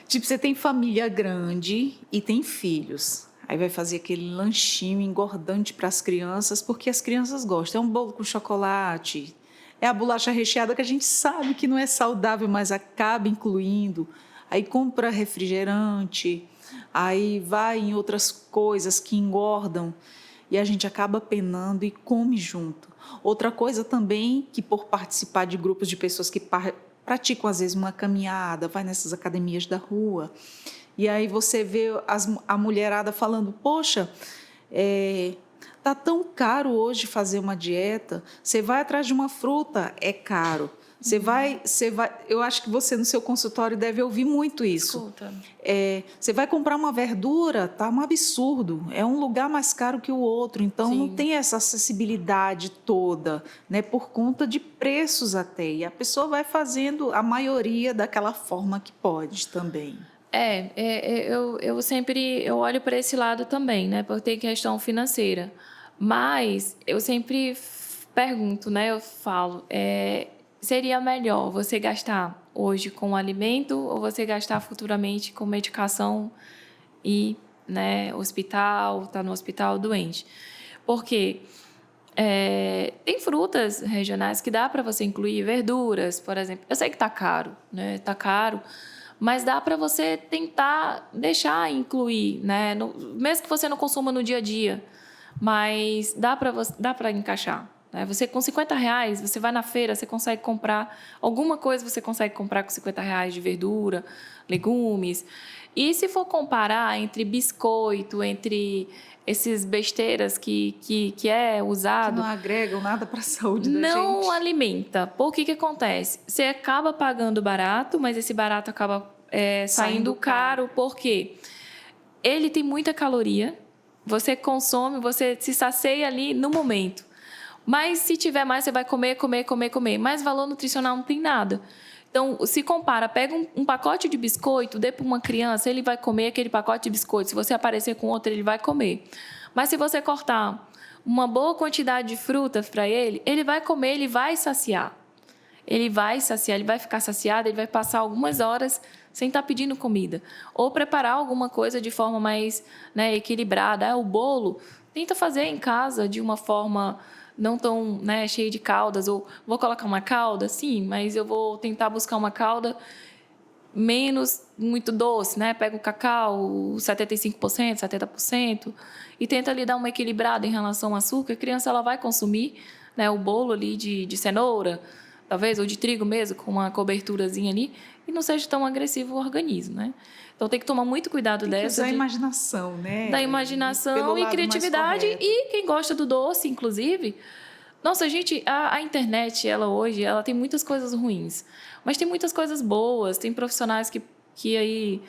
Tipo, você tem família grande e tem filhos. Aí vai fazer aquele lanchinho engordante para as crianças, porque as crianças gostam. É um bolo com chocolate, é a bolacha recheada que a gente sabe que não é saudável, mas acaba incluindo. Aí compra refrigerante, aí vai em outras coisas que engordam e a gente acaba penando e come junto. Outra coisa também, que por participar de grupos de pessoas que praticam, às vezes, uma caminhada, vai nessas academias da rua, e aí você vê a mulherada falando, poxa, tá tão caro hoje fazer uma dieta, você vai atrás de uma fruta, é caro. Você vai, eu acho que você no seu consultório deve ouvir muito isso. Escuta. Você vai comprar uma verdura, tá um absurdo, é um lugar mais caro que o outro, então Sim. Não tem essa acessibilidade toda, né, por conta de preços até, e a pessoa vai fazendo a maioria daquela forma que pode também. Eu sempre olho para esse lado também, né? Porque tem questão financeira. Mas eu sempre pergunto, né? Eu falo, seria melhor você gastar hoje com alimento ou você gastar futuramente com medicação e, né, hospital, tá no hospital doente? Porque tem frutas regionais que dá para você incluir, verduras, por exemplo. Eu sei que tá caro, né? Tá caro, mas dá para você tentar deixar incluir, né? Mesmo que você não consuma no dia a dia, mas dá para encaixar. Né? Você com R$ 50, você vai na feira, você consegue comprar alguma coisa, você consegue comprar com R$ 50 de verdura, legumes. E se for comparar entre biscoito, entre esses besteiras que é usado... Que não agregam nada para a saúde da gente. Não alimenta. Por que acontece? Você acaba pagando barato, mas esse barato acaba saindo caro. Por quê? Ele tem muita caloria, você consome, você se sacia ali no momento. Mas se tiver mais, você vai comer. Mas valor nutricional não tem nada. Então, se compara, pega um pacote de biscoito, dê para uma criança, ele vai comer aquele pacote de biscoito. Se você aparecer com outro, ele vai comer. Mas se você cortar uma boa quantidade de frutas para ele vai comer, ele vai saciar. Ele vai ficar saciado, ele vai passar algumas horas sem estar pedindo comida. Ou preparar alguma coisa de forma mais, né, equilibrada. O bolo, tenta fazer em casa de uma forma... não tão, né, cheio de caldas, ou vou colocar uma calda, sim, mas eu vou tentar buscar uma calda menos muito doce, né? Pega o cacau, 75%, 70%, e tenta ali dar uma equilibrada em relação ao açúcar. A criança ela vai consumir, né, o bolo ali de cenoura, talvez, ou de trigo mesmo, com uma coberturazinha ali, e não seja tão agressivo o organismo, né? Então tem que tomar muito cuidado dessa. Da imaginação, né? Da imaginação e criatividade. E quem gosta do doce, inclusive... Nossa, gente, a internet, ela hoje, ela tem muitas coisas ruins, mas tem muitas coisas boas. Tem profissionais que aí,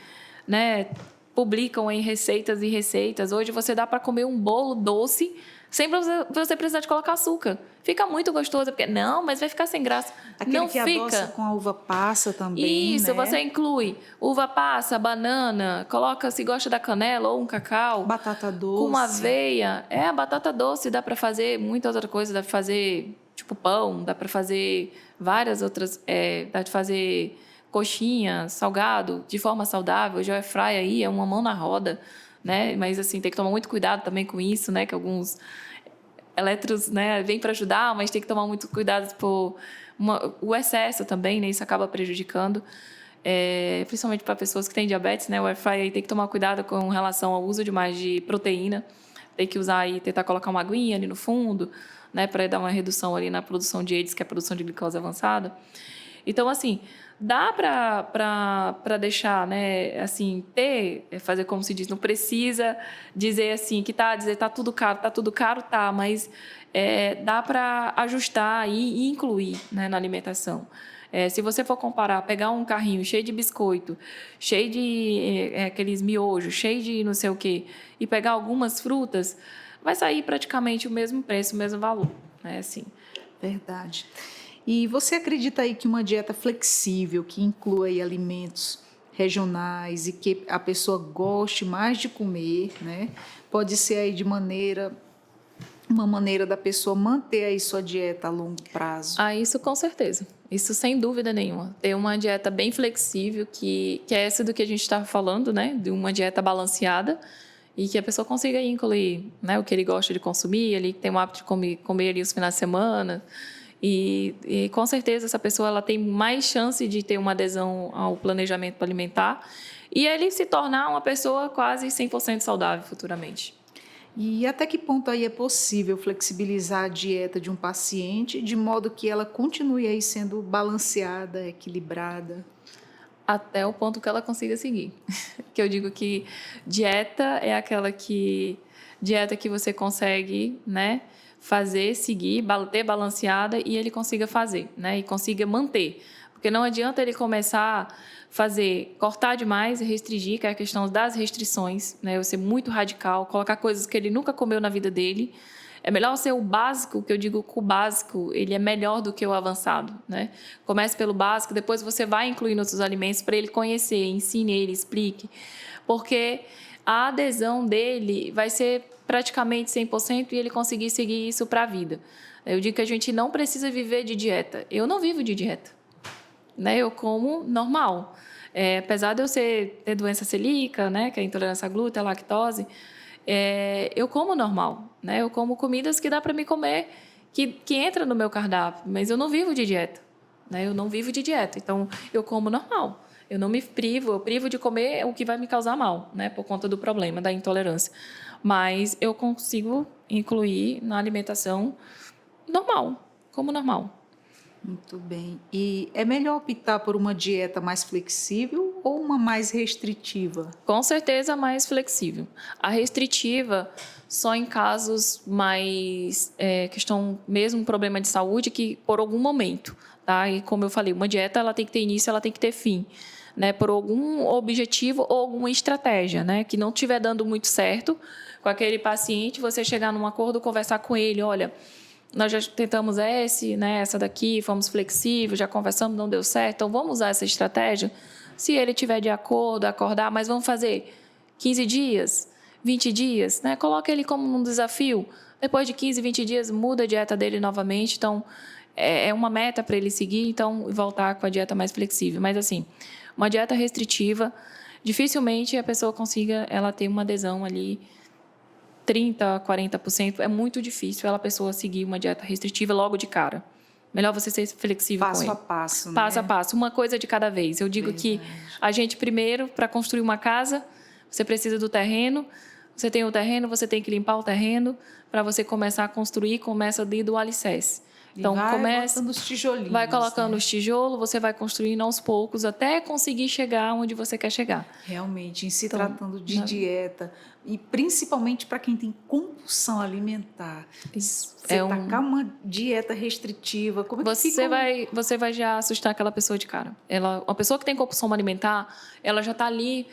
né, publicam em receitas e receitas. Hoje você dá para comer um bolo doce sem você precisar de colocar açúcar. Fica muito gostoso, porque não, mas vai ficar sem graça. Aquele não que fica. Adoça com a uva passa também, Isso, né? Você inclui uva passa, banana, coloca, se gosta da canela ou um cacau. Batata doce. Com aveia. A batata doce dá para fazer muita outra coisa. Dá para fazer, tipo, pão, dá para fazer várias outras... dá para fazer coxinha, salgado, de forma saudável. Hoje o air fry aí é uma mão na roda, né? Mas, assim, tem que tomar muito cuidado também com isso, né? Que alguns elétrons, né, vêm para ajudar, mas tem que tomar muito cuidado por o excesso também, né? Isso acaba prejudicando, principalmente para pessoas que têm diabetes, né? O air fry aí tem que tomar cuidado com relação ao uso demais de proteína. Tem que usar e tentar colocar uma aguinha ali no fundo, né, para dar uma redução ali na produção de AIDS, que é a produção de glicose avançada. Então, assim, dá para deixar, né, assim, fazer como se diz, não precisa dizer assim, que tá tudo caro, tá, mas dá para ajustar e incluir, né, na alimentação. Se você for comparar, pegar um carrinho cheio de biscoito, cheio de aqueles miojos, cheio de não sei o quê, e pegar algumas frutas, vai sair praticamente o mesmo preço, o mesmo valor, né, assim. Verdade. E você acredita aí que uma dieta flexível, que inclua aí alimentos regionais e que a pessoa goste mais de comer, né, pode ser aí uma maneira da pessoa manter aí sua dieta a longo prazo? Isso com certeza. Isso sem dúvida nenhuma. Ter uma dieta bem flexível, que é essa do que a gente estava falando, né, de uma dieta balanceada, e que a pessoa consiga incluir, né, o que ele gosta de consumir, ele tem o hábito de comer ali os finais de semana. E com certeza essa pessoa ela tem mais chance de ter uma adesão ao planejamento alimentar e ele se tornar uma pessoa quase 100% saudável futuramente. E até que ponto aí é possível flexibilizar a dieta de um paciente de modo que ela continue aí sendo balanceada, equilibrada? Até o ponto que ela consiga seguir. Que eu digo que dieta é aquela dieta que você consegue, né, fazer, seguir, ter balanceada e ele consiga fazer, né? E consiga manter. Porque não adianta ele começar a cortar demais e restringir, que é a questão das restrições, né? Eu ser muito radical, colocar coisas que ele nunca comeu na vida dele, É melhor ser o básico, que eu digo que o básico ele é melhor do que o avançado, né? Comece pelo básico, depois você vai incluindo outros alimentos para ele conhecer, ensine ele, explique. Porque a adesão dele vai ser praticamente 100% e ele conseguir seguir isso para a vida. Eu digo que a gente não precisa viver de dieta. Eu não vivo de dieta, né? Eu como normal. Apesar de eu ter doença celíaca, né, que é a intolerância à glúten, à lactose, eu como normal, né? Eu como comidas que dá para me comer, que entra no meu cardápio, mas eu não vivo de dieta, né? Eu não vivo de dieta, então eu como normal. Eu não me privo, eu privo de comer o que vai me causar mal, né, por conta do problema da intolerância. Mas eu consigo incluir na alimentação normal, como normal. Muito bem. E é melhor optar por uma dieta mais flexível ou uma mais restritiva? Com certeza mais flexível. A restritiva só em casos mais questão mesmo problema de saúde que por algum momento, tá? E como eu falei, uma dieta ela tem que ter início, ela tem que ter fim, né? Por algum objetivo ou alguma estratégia, né? Que não estiver dando muito certo com aquele paciente, você chegar num acordo, conversar com ele, olha, nós já tentamos essa daqui, fomos flexíveis, já conversamos, não deu certo, então vamos usar essa estratégia. Se ele estiver de acordo, acordar, mas vamos fazer 15 dias, 20 dias, né? Coloca ele como um desafio. Depois de 15, 20 dias, muda a dieta dele novamente. Então, é uma meta para ele seguir, então voltar com a dieta mais flexível. Mas, assim, uma dieta restritiva, dificilmente a pessoa consiga ela ter uma adesão ali 30%, 40%, é muito difícil a pessoa seguir uma dieta restritiva logo de cara. Melhor você ser flexível com ele. Passo a passo, né? Passo a passo, uma coisa de cada vez. Eu digo que a gente primeiro, para construir uma casa, você precisa do terreno. Você tem o terreno, você tem que limpar o terreno. Para você começar a construir, começa do alicerce. Então, vai colocando os tijolinhos. Vai colocando os tijolos, você vai construindo aos poucos até conseguir chegar onde você quer chegar. Realmente, em se tratando de dieta, e principalmente para quem tem compulsão alimentar, você tacar uma dieta restritiva, como é que fica? Você vai já assustar aquela pessoa de cara. Uma pessoa que tem compulsão alimentar, ela já está ali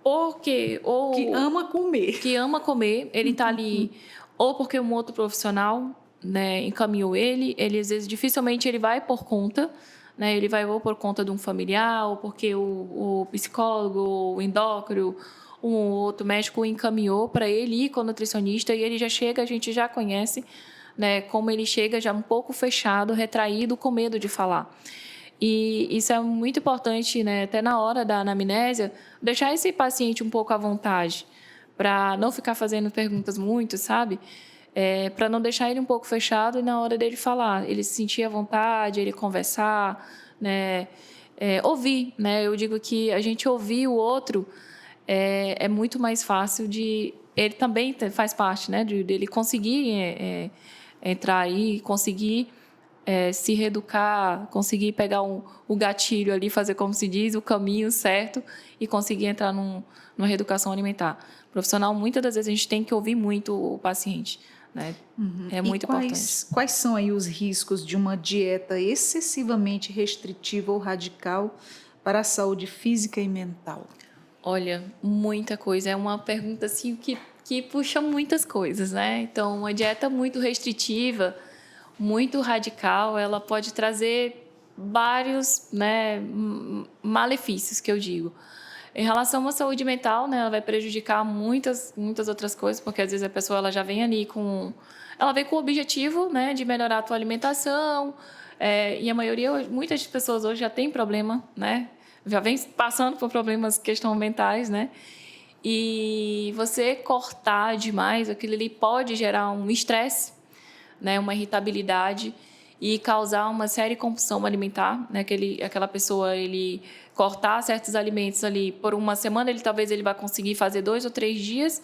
porque... Que ama comer. Que ama comer, ele está ali ou porque um outro profissional... né, encaminhou ele, às vezes dificilmente ele vai por conta, né, ele vai ou por conta de um familiar, ou porque o psicólogo, o endócrino, um outro médico o encaminhou para ele ir com o nutricionista e ele já chega, a gente já conhece, né, como ele chega já um pouco fechado, retraído, com medo de falar. E isso é muito importante, né, até na hora da anamnésia, deixar esse paciente um pouco à vontade, para não ficar fazendo perguntas muito, sabe? Para não deixar ele um pouco fechado e na hora dele falar, ele se sentir à vontade, ele conversar, né? Ouvir, né? Eu digo que a gente ouvir o outro é muito mais fácil de... Ele também faz parte, né? Dele conseguir entrar aí, conseguir se reeducar, conseguir pegar o gatilho ali, fazer como se diz, o caminho certo e conseguir entrar numa reeducação alimentar. Profissional, muitas das vezes a gente tem que ouvir muito o paciente. Né? É muito importante. Quais são aí os riscos de uma dieta excessivamente restritiva ou radical para a saúde física e mental? Olha, muita coisa. É uma pergunta assim, que puxa muitas coisas, né? Então, uma dieta muito restritiva, muito radical, ela pode trazer vários, né, malefícios, que eu digo. Em relação à saúde mental, né, ela vai prejudicar muitas outras coisas, porque às vezes a pessoa ela já vem ali ela vem com o objetivo, né, de melhorar a tua alimentação, e a maioria, muitas pessoas hoje já tem problema, né, já vem passando por problemas, questões mentais, né, e você cortar demais, aquilo ali pode gerar um estresse, né, uma irritabilidade e causar uma séria compulsão alimentar, né, aquela pessoa ele cortar certos alimentos ali por uma semana, talvez ele vai conseguir fazer 2 ou 3 dias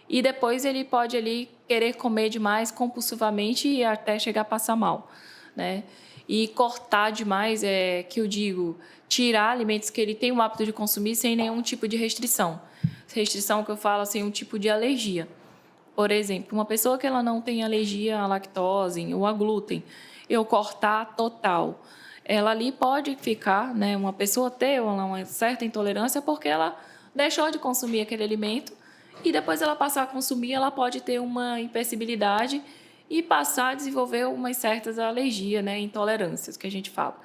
e depois ele pode ali querer comer demais compulsivamente e até chegar a passar mal, né? E cortar demais que eu digo, tirar alimentos que ele tem o hábito de consumir sem nenhum tipo de restrição. Restrição que eu falo sem um tipo de alergia. Por exemplo, uma pessoa que ela não tem alergia à lactose ou a glúten, eu cortar total. Ela ali pode ficar, né, uma pessoa ter uma certa intolerância porque ela deixou de consumir aquele alimento e depois ela passar a consumir, ela pode ter uma hipersensibilidade e passar a desenvolver umas certas alergias, né, intolerâncias que a gente fala.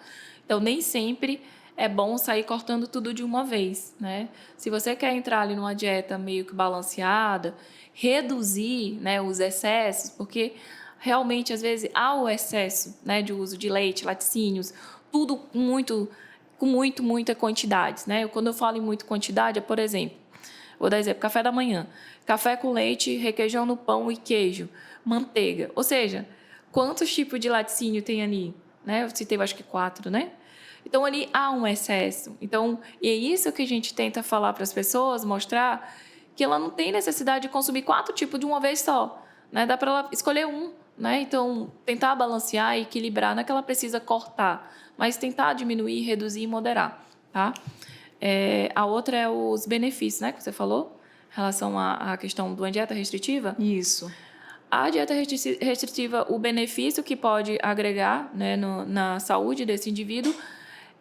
Então, nem sempre é bom sair cortando tudo de uma vez, né? Se você quer entrar ali numa dieta meio que balanceada, reduzir, né, os excessos, porque realmente, às vezes, há o excesso, né, de uso de leite, laticínios, tudo com muita quantidade, né? Quando eu falo em muita quantidade, é, por exemplo, vou dar exemplo, café da manhã, café com leite, requeijão no pão e queijo, manteiga. Ou seja, quantos tipos de laticínio tem ali? Né? Eu citei, acho que 4, né? Então, ali há um excesso. Então, e é isso que a gente tenta falar para as pessoas, mostrar que ela não tem necessidade de consumir 4 tipos de uma vez só. Né? Dá para ela escolher um. Né? Então, tentar balancear e equilibrar. Não é que ela precisa cortar, mas tentar diminuir, reduzir e moderar. Tá? A outra é os benefícios, né, que você falou, em relação à questão de uma dieta restritiva. Isso. A dieta restritiva, o benefício que pode agregar, né, na saúde desse indivíduo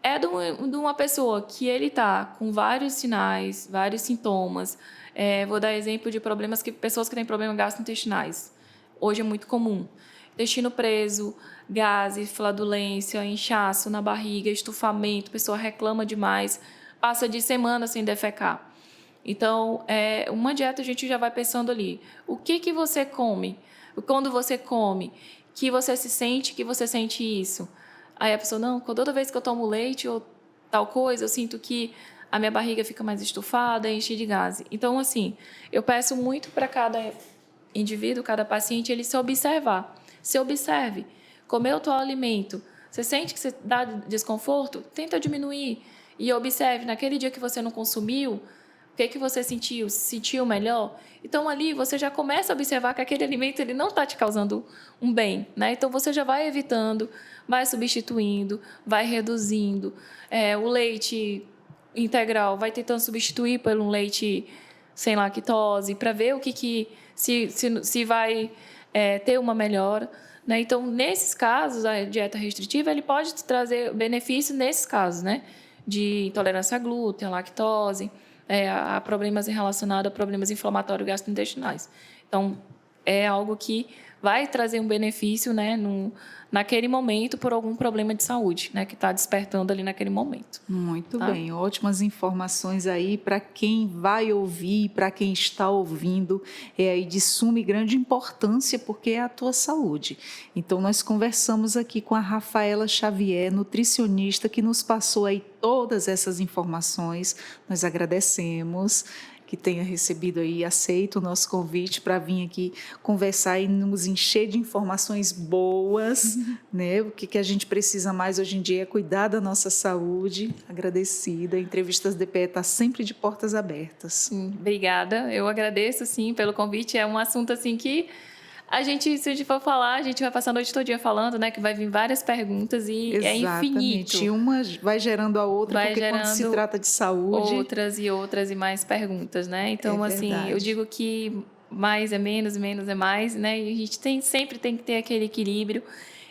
é de uma pessoa que ele está com vários sinais, vários sintomas. Vou dar exemplo de pessoas que têm problemas gastrointestinais. Hoje é muito comum. Intestino preso, gases, flatulência, inchaço na barriga, estufamento, a pessoa reclama demais, passa de semana sem defecar. Então, uma dieta a gente já vai pensando ali. O que você come? Quando você come, que você sente isso? Aí a pessoa, não, toda vez que eu tomo leite ou tal coisa, eu sinto que a minha barriga fica mais estufada, enche de gases. Então, assim, eu peço muito para cada indivíduo, cada paciente, ele se observar. Se observe. Comeu o teu alimento, você sente que você dá desconforto? Tenta diminuir. E observe, naquele dia que você não consumiu, o que você sentiu? Se sentiu melhor? Então, ali, você já começa a observar que aquele alimento ele não está te causando um bem. Né? Então, você já vai evitando, vai substituindo, vai reduzindo. O leite integral vai tentando substituir por um leite sem lactose, para ver se vai ter uma melhora. Né? Então, nesses casos, a dieta restritiva ele pode trazer benefício nesses casos, né? De intolerância a glúten, a lactose, a problemas relacionados a problemas inflamatórios gastrointestinais. Então, é algo que vai trazer um benefício, né, naquele momento por algum problema de saúde, né, que está despertando ali naquele momento. Muito bem, ótimas informações aí para quem vai ouvir, para quem está ouvindo, é aí de suma e grande importância porque é a tua saúde. Então nós conversamos aqui com a Rafaela Xavier, nutricionista, que nos passou aí todas essas informações. Nós agradecemos que tenha recebido aí, aceito o nosso convite para vir aqui conversar e nos encher de informações boas, né? O que a gente precisa mais hoje em dia é cuidar da nossa saúde. Agradecida. Entrevistas DPE está sempre de portas abertas. Sim, obrigada. Eu agradeço, sim, pelo convite. É um assunto, assim, que se a gente for falar, a gente vai passar a noite todinha falando, né? Que vai vir várias perguntas e exatamente. É infinito. E uma vai gerando a outra, porque quando se trata de saúde... Outras e mais perguntas, né? Então, assim, eu digo que mais é menos, menos é mais, né? E a gente sempre tem que ter aquele equilíbrio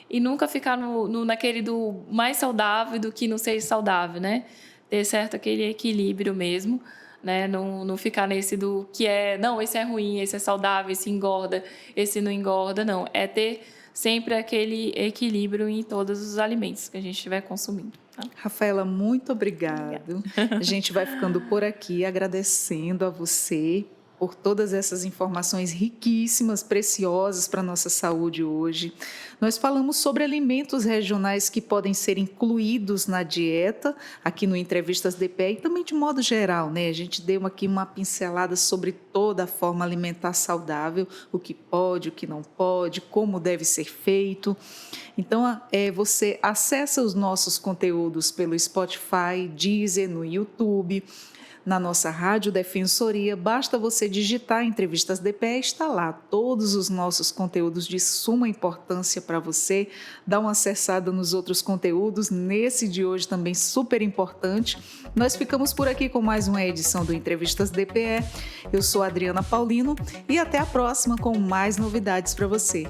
e nunca ficar naquele do mais saudável do que não seja saudável, né? Ter certo aquele equilíbrio mesmo. Né? Não ficar nesse do que não, esse é ruim, esse é saudável, esse engorda, esse não engorda, não. É ter sempre aquele equilíbrio em todos os alimentos que a gente estiver consumindo. Tá? Rafaela, muito obrigado. A gente vai ficando por aqui agradecendo a você por todas essas informações riquíssimas, preciosas para a nossa saúde hoje. Nós falamos sobre alimentos regionais que podem ser incluídos na dieta, aqui no Entrevistas DPE, e também de modo geral, né? A gente deu aqui uma pincelada sobre toda a forma alimentar saudável, o que pode, o que não pode, como deve ser feito. Então, você acessa os nossos conteúdos pelo Spotify, Deezer, no YouTube, na nossa Rádio Defensoria, basta você digitar Entrevistas DPE, está lá todos os nossos conteúdos de suma importância para você, dá uma acessada nos outros conteúdos, nesse de hoje também super importante. Nós ficamos por aqui com mais uma edição do Entrevistas DPE. Eu sou Adriana Paulino e até a próxima com mais novidades para você.